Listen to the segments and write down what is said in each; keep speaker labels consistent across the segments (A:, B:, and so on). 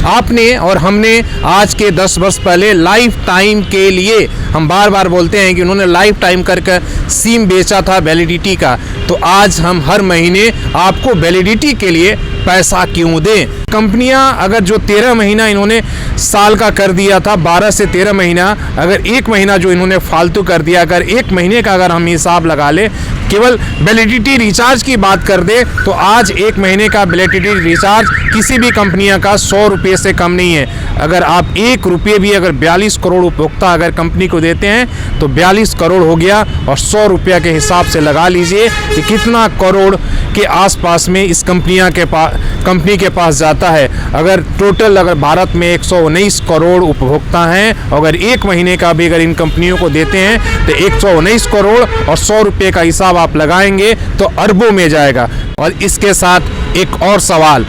A: आपने और हमने आज के 10 वर्ष पहले लाइफ टाइम के लिए, हम बार बार बोलते हैं कि उन्होंने लाइफ टाइम करके सिम बेचा था वैलिडिटी का, तो आज हम हर महीने आपको वैलिडिटी के लिए पैसा क्यों दें। कंपनियां अगर जो 13 महीना इन्होंने साल का कर दिया था, 12 से 13 महीना, अगर एक महीना जो इन्होंने फालतू कर दिया, अगर एक महीने का अगर हम हिसाब लगा ले, केवल वैलिडिटी रिचार्ज की बात कर दे तो आज एक महीने का वैलिडिटी रिचार्ज किसी भी कंपनियां का 100 रुपये से कम नहीं है। अगर आप 1 रुपये भी अगर 42 करोड़ उपभोक्ता अगर कंपनी को देते हैं तो 42 करोड़ हो गया, और 100 रुपया के हिसाब से लगा लीजिए कि कितना करोड़ के आसपास में इस कंपनी के पास जाता है। अगर टोटल अगर भारत में 119 करोड़ उपभोक्ता हैं, अगर एक महीने का भी अगर इन कंपनियों को देते हैं तो 119 करोड़ और 100 रुपये का हिसाब आप लगाएंगे तो अरबों में जाएगा। और इसके साथ एक और सवाल,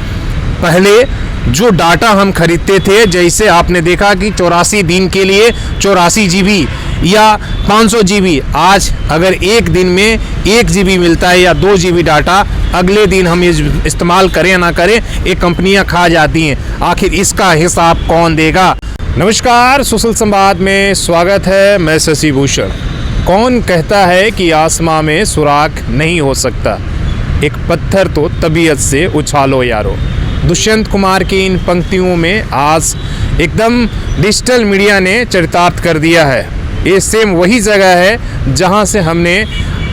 A: पहले जो डाटा हम खरीदते थे, जैसे आपने देखा कि 84 दिन के लिए 84 GB या 500 GB, आज अगर एक दिन में 1 GB मिलता है या 2 GB डाटा, अगले दिन हम इस्तेमाल करें या ना करें, ये कंपनियां खा जाती हैं। आखिर इसका हिसाब कौन देगा। नमस्कार, सुशील संवाद में स्वागत है। मैं शशि भूषण। कौन कहता है कि आसमां में सुराग नहीं हो सकता, एक पत्थर तो तबीयत से उछालो यारो। दुष्यंत कुमार की इन पंक्तियों में आज एकदम डिजिटल मीडिया ने चरितार्थ कर दिया है। ये सेम वही जगह है जहां से हमने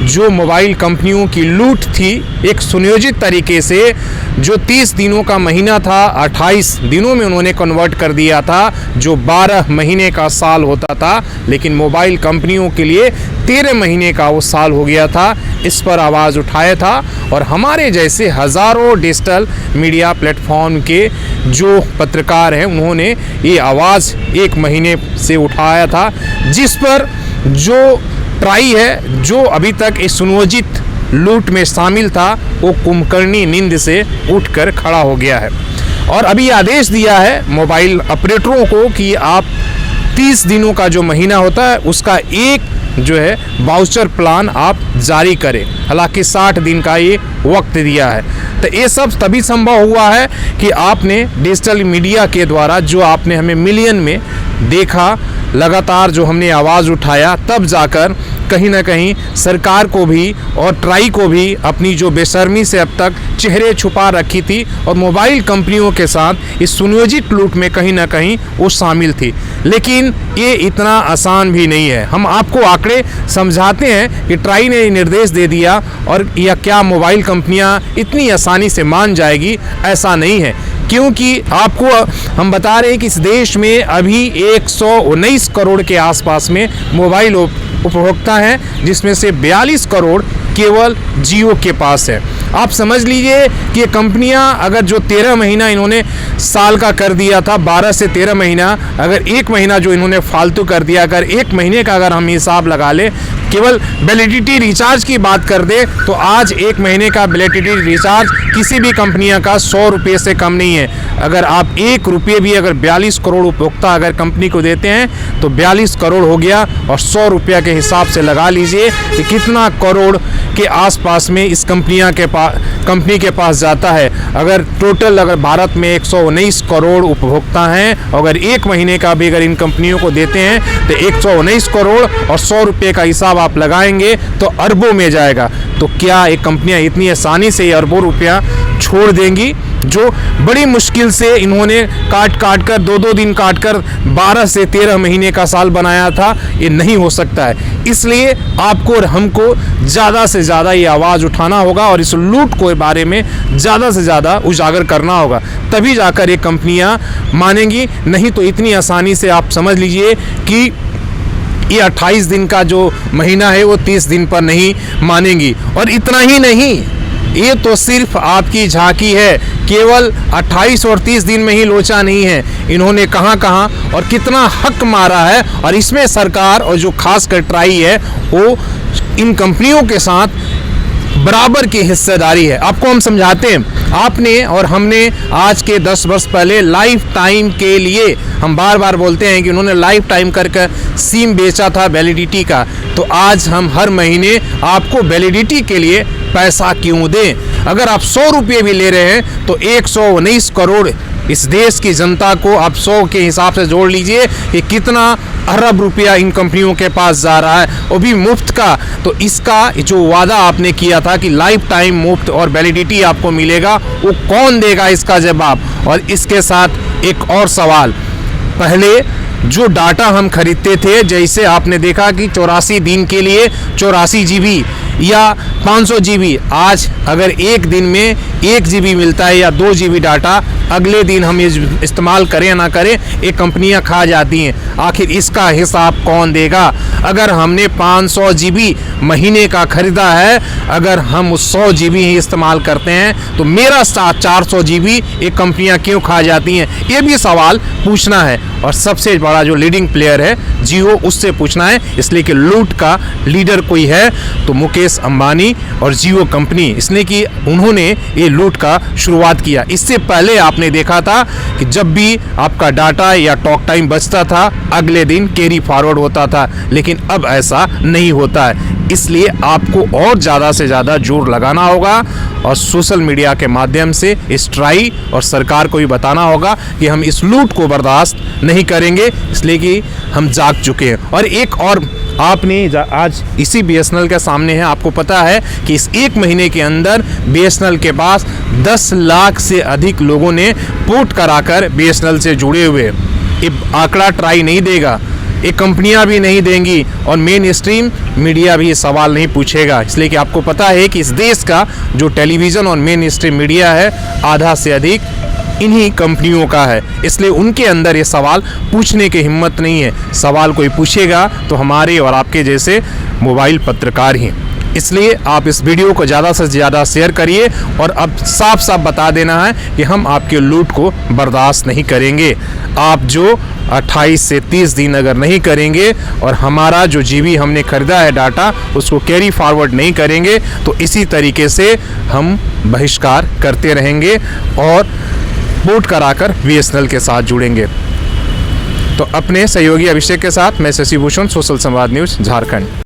A: जो मोबाइल कंपनियों की लूट थी, एक सुनियोजित तरीके से, जो 30 दिनों का महीना था 28 दिनों में उन्होंने कन्वर्ट कर दिया था, जो 12 महीने का साल होता था, लेकिन मोबाइल कंपनियों के लिए 13 महीने का वो साल हो गया था। इस पर आवाज़ उठाया था और हमारे जैसे हज़ारों डिजिटल मीडिया प्लेटफॉर्म के जो पत्रकार हैं, उन्होंने ये आवाज़ एक महीने से उठाया था, जिस पर जो ट्राई है, जो अभी तक इस सुनियोजित लूट में शामिल था, वो कुंभकर्णी नींद से उठकर खड़ा हो गया है और अभी आदेश दिया है मोबाइल ऑपरेटरों को कि आप 30 दिनों का जो महीना होता है उसका एक जो है वाउचर प्लान आप जारी करें। हालांकि 60 दिन का ये वक्त दिया है। तो ये सब तभी संभव हुआ है कि आपने डिजिटल मीडिया के द्वारा जो आपने हमें मिलियन में देखा, लगातार जो हमने आवाज़ उठाया, तब जाकर कहीं ना कहीं सरकार को भी और ट्राई को भी अपनी जो बेशर्मी से अब तक चेहरे छुपा रखी थी और मोबाइल कंपनियों के साथ इस सुनियोजित लूट में कहीं ना कहीं वो शामिल थी। लेकिन ये इतना आसान भी नहीं है। हम आपको आंकड़े समझाते हैं कि ट्राई ने निर्देश दे दिया और या क्या मोबाइल कंपनियां इतनी आसानी से मान जाएगी, ऐसा नहीं है। क्योंकि आपको हम बता रहे हैं कि इस देश में अभी 119 करोड़ के आसपास में मोबाइल उपभोक्ता हैं, जिसमें से 42 करोड़ केवल जियो के पास है। आप समझ लीजिए कि ये कंपनियां अगर जो 13 महीना इन्होंने साल का कर दिया था, 12 से 13 महीना, अगर एक महीना जो इन्होंने फालतू कर दिया, अगर एक महीने का अगर हम हिसाब लगा ले, केवल वैलिडिटी रिचार्ज की बात कर दे तो आज एक महीने का वैलिडिटी रिचार्ज किसी भी कंपनियां का 100 रुपये से कम नहीं है। अगर आप 1 रुपये भी अगर 42 करोड़ उपभोक्ता अगर कंपनी को देते हैं तो 42 करोड़ हो गया, और 100 रुपया के हिसाब से लगा लीजिए कि कितना करोड़ के आसपास में इस कंपनी के पास जाता है। अगर टोटल अगर भारत में 119 करोड़ उपभोक्ता हैं, अगर एक महीने का भी अगर इन कंपनियों को देते हैं तो 119 करोड़ और 100 रुपये का हिसाब आप लगाएंगे तो अरबों में जाएगा। तो क्या ये कंपनियां इतनी आसानी से अरबों रुपया छोड़ देंगी? जो बड़ी मुश्किल से इन्होंने काट कर 2-2 दिन काट कर 12 से 13 महीने का साल बनाया था, ये नहीं हो सकता है। इसलिए आपको और हमको ज़्यादा से ज़्यादा ये आवाज़ उठाना होगा और इस लूट के बारे में ज़्यादा से ज़्यादा उजागर करना होगा, तभी जाकर ये कंपनियां मानेंगी। नहीं तो इतनी आसानी से आप समझ लीजिए कि ये 28 दिन का जो महीना है वो 30 दिन पर नहीं मानेंगी। और इतना ही नहीं, ये तो सिर्फ आपकी झांकी है। केवल 28 और 30 दिन में ही लोचा नहीं है, इन्होंने कहां और कितना हक मारा है, और इसमें सरकार और जो खासकर ट्राई है वो इन कंपनियों के साथ बराबर की हिस्सेदारी है। आपको हम समझाते हैं, आपने और हमने आज के 10 वर्ष पहले लाइफ टाइम के लिए, हम बार बार बोलते हैं कि उन्होंने लाइफ टाइम करके सिम बेचा था वैलिडिटी का, तो आज हम हर महीने आपको वैलिडिटी के लिए पैसा क्यों दें। अगर आप 100 रुपये भी ले रहे हैं तो 119 करोड़ इस देश की जनता को आप 100 के हिसाब से जोड़ लीजिए कि कितना अरब रुपया इन कंपनियों के पास जा रहा है, वो भी मुफ्त का। तो इसका जो वादा आपने किया था कि लाइफ टाइम मुफ्त और वैलिडिटी आपको मिलेगा, वो कौन देगा इसका जवाब। और इसके साथ एक और सवाल, पहले जो डाटा हम खरीदते थे, जैसे आपने देखा कि 84 दिन के लिए 84 GB या 500 GB, आज अगर एक दिन में 1 GB मिलता है या 2 GB डाटा, अगले दिन हम इस्तेमाल करें या ना करें, ये कंपनियां खा जाती हैं। आखिर इसका हिसाब कौन देगा। अगर हमने 500 GB महीने का खरीदा है, अगर हम उस 100 GB ही इस्तेमाल करते हैं, तो मेरा साथ 400 GB ये कंपनियां क्यों खा जाती हैं, ये भी सवाल पूछना है। और सबसे बड़ा जो लीडिंग प्लेयर है जियो, उससे पूछना है, इसलिए कि लूट का लीडर कोई है तो मुकेश अंबानी और जियो कंपनी, इसलिए कि उन्होंने ये लूट का शुरुआत किया। इससे पहले आपने देखा था कि जब भी आपका डाटा या टॉक टाइम बचता था, अगले दिन कैरी फॉरवर्ड होता था, लेकिन अब ऐसा नहीं होता है। इसलिए आपको और ज़्यादा से ज़्यादा जोर लगाना होगा और सोशल मीडिया के माध्यम से इस ट्राई और सरकार को भी बताना होगा कि हम इस लूट को बर्दाश्त नहीं करेंगे, इसलिए कि हम जाग चुके हैं। और एक और आपने आज इसी BSNL के सामने है, आपको पता है कि इस 1 महीने के अंदर BSNL के पास 10 लाख से अधिक लोगों ने पोर्ट कराकर BSNL से जुड़े हुए। ये आंकड़ा ट्राई नहीं देगा, ये कंपनियां भी नहीं देंगी और मेन स्ट्रीम मीडिया भी ये सवाल नहीं पूछेगा, इसलिए कि आपको पता है कि इस देश का जो टेलीविज़न और मेन स्ट्रीम मीडिया है, आधा से अधिक इन्हीं कंपनियों का है। इसलिए उनके अंदर ये सवाल पूछने की हिम्मत नहीं है। सवाल कोई पूछेगा तो हमारे और आपके जैसे मोबाइल पत्रकार ही। इसलिए आप इस वीडियो को ज़्यादा से ज़्यादा शेयर करिए और अब साफ साफ बता देना है कि हम आपके लूट को बर्दाश्त नहीं करेंगे। आप जो 28 से 30 दिन अगर नहीं करेंगे और हमारा जो GB हमने खरीदा है डाटा, उसको कैरी फॉरवर्ड नहीं करेंगे, तो इसी तरीके से हम बहिष्कार करते रहेंगे और पोर्ट कराकर BSNL के साथ जुड़ेंगे। तो अपने सहयोगी अभिषेक के साथ मैं शशि भूषण, सोशल संवाद न्यूज़, झारखंड।